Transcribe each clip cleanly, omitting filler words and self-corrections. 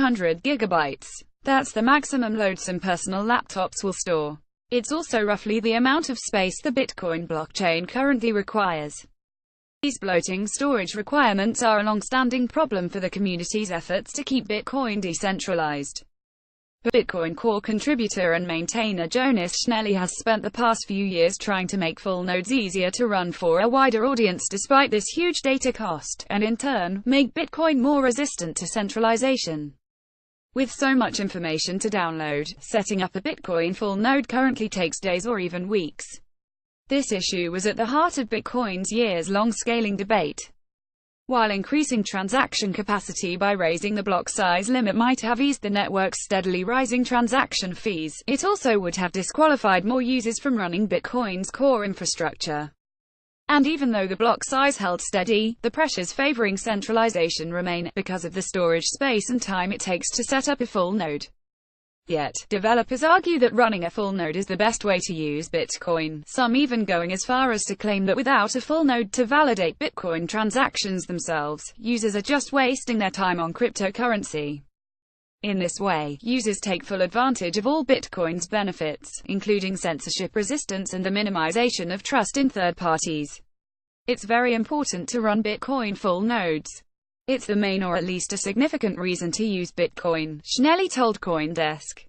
200 gigabytes. That's the maximum load some personal laptops will store. It's also roughly the amount of space the Bitcoin blockchain currently requires. These bloating storage requirements are a long-standing problem for the community's efforts to keep Bitcoin decentralized. Bitcoin Core contributor and maintainer Jonas Schnelli has spent the past few years trying to make full nodes easier to run for a wider audience despite this huge data cost, and in turn, make Bitcoin more resistant to centralization. With so much information to download, setting up a Bitcoin full node currently takes days or even weeks. This issue was at the heart of Bitcoin's years-long scaling debate. While increasing transaction capacity by raising the block size limit might have eased the network's steadily rising transaction fees, it also would have disqualified more users from running Bitcoin's core infrastructure. And even though the block size held steady, the pressures favoring centralization remain, because of the storage space and time it takes to set up a full node. Yet, developers argue that running a full node is the best way to use Bitcoin, some even going as far as to claim that without a full node to validate Bitcoin transactions themselves, users are just wasting their time on cryptocurrency. In this way, users take full advantage of all Bitcoin's benefits, including censorship resistance and the minimization of trust in third parties. It's very important to run Bitcoin full nodes. It's the main or at least a significant reason to use Bitcoin, Schnelli told CoinDesk.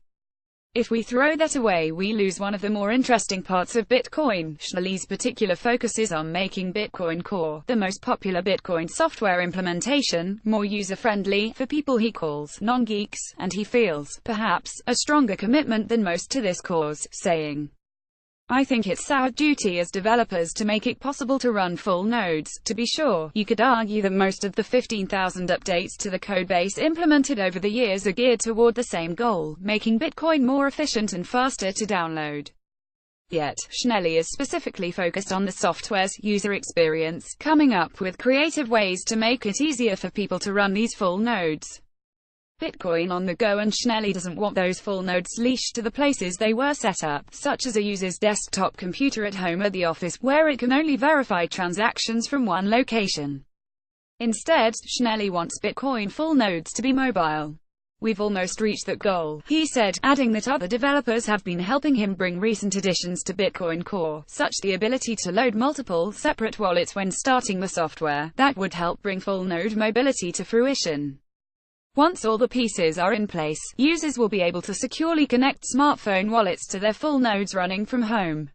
If we throw that away, we lose one of the more interesting parts of Bitcoin. Schnelli's particular focus is on making Bitcoin Core, the most popular Bitcoin software implementation, more user-friendly for people he calls non-geeks, and he feels, perhaps, a stronger commitment than most to this cause, saying, "I think it's our duty as developers to make it possible to run full nodes. To be sure, you could argue that most of the 15,000 updates to the codebase implemented over the years are geared toward the same goal, making Bitcoin more efficient and faster to download." Yet, Schnelli is specifically focused on the software's user experience, coming up with creative ways to make it easier for people to run these full nodes. Bitcoin on the go, and Schnelli doesn't want those full nodes leashed to the places they were set up, such as a user's desktop computer at home or the office, where it can only verify transactions from one location. Instead, Schnelli wants Bitcoin full nodes to be mobile. "We've almost reached that goal," he said, adding that other developers have been helping him bring recent additions to Bitcoin Core, such the ability to load multiple, separate wallets when starting the software, that would help bring full node mobility to fruition. Once all the pieces are in place, users will be able to securely connect smartphone wallets to their full nodes running from home.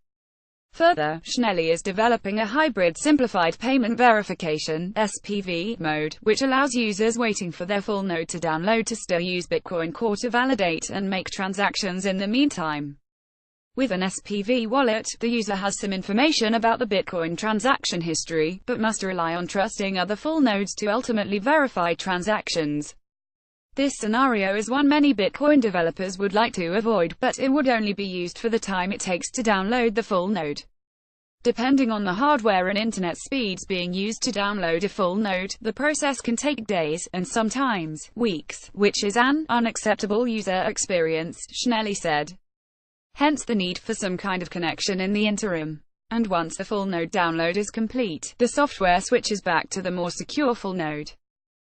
Further, Schnelli is developing a hybrid simplified payment verification (SPV) mode, which allows users waiting for their full node to download to still use Bitcoin Core to validate and make transactions in the meantime. With an SPV wallet, the user has some information about the Bitcoin transaction history, but must rely on trusting other full nodes to ultimately verify transactions. This scenario is one many Bitcoin developers would like to avoid, but it would only be used for the time it takes to download the full node. Depending on the hardware and internet speeds being used to download a full node, the process can take days, and sometimes weeks, which is an unacceptable user experience, Schnelli said. Hence the need for some kind of connection in the interim. And once the full node download is complete, the software switches back to the more secure full node.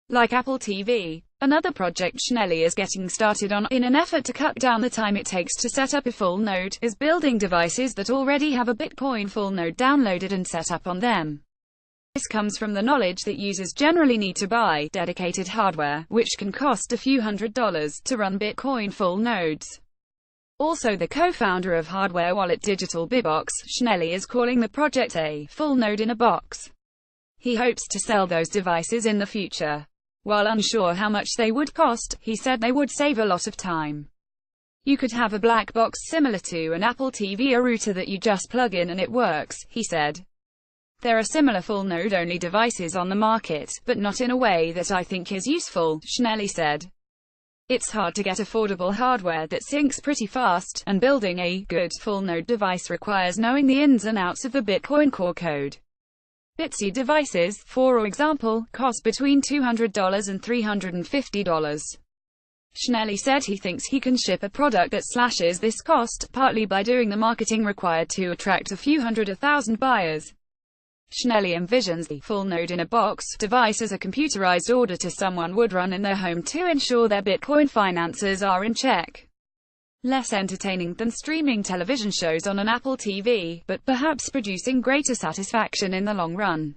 Like Apple TV. Another project Schnelli is getting started on, in an effort to cut down the time it takes to set up a full node, is building devices that already have a Bitcoin full node downloaded and set up on them. This comes from the knowledge that users generally need to buy dedicated hardware, which can cost a few $100s, to run Bitcoin full nodes. Also the co-founder of hardware wallet Digital Bbox, Schnelli is calling the project a full node in a box. He hopes to sell those devices in the future. While unsure how much they would cost, he said they would save a lot of time. "You could have a black box similar to an Apple TV, a router that you just plug in and it works," he said. "There are similar full node-only devices on the market, but not in a way that I think is useful," Schnelli said. "It's hard to get affordable hardware that syncs pretty fast, and building a good full node device requires knowing the ins and outs of the Bitcoin Core code. Bitsy devices, for example, cost between $200 and $350. Schnelli said he thinks he can ship a product that slashes this cost, partly by doing the marketing required to attract a few hundred or thousand buyers. Schnelli envisions the full node-in-a-box device as a computerized auditor someone would run in their home to ensure their Bitcoin finances are in check. Less entertaining than streaming television shows on an Apple TV, but perhaps producing greater satisfaction in the long run.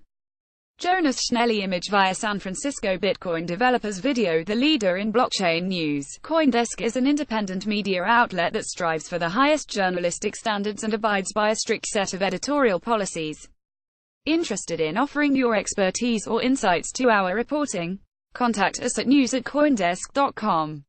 Jonas Schnelli image via San Francisco Bitcoin developers video. The leader in blockchain news, CoinDesk is an independent media outlet that strives for the highest journalistic standards and abides by a strict set of editorial policies. Interested in offering your expertise or insights to our reporting? Contact us at news@coindesk.com.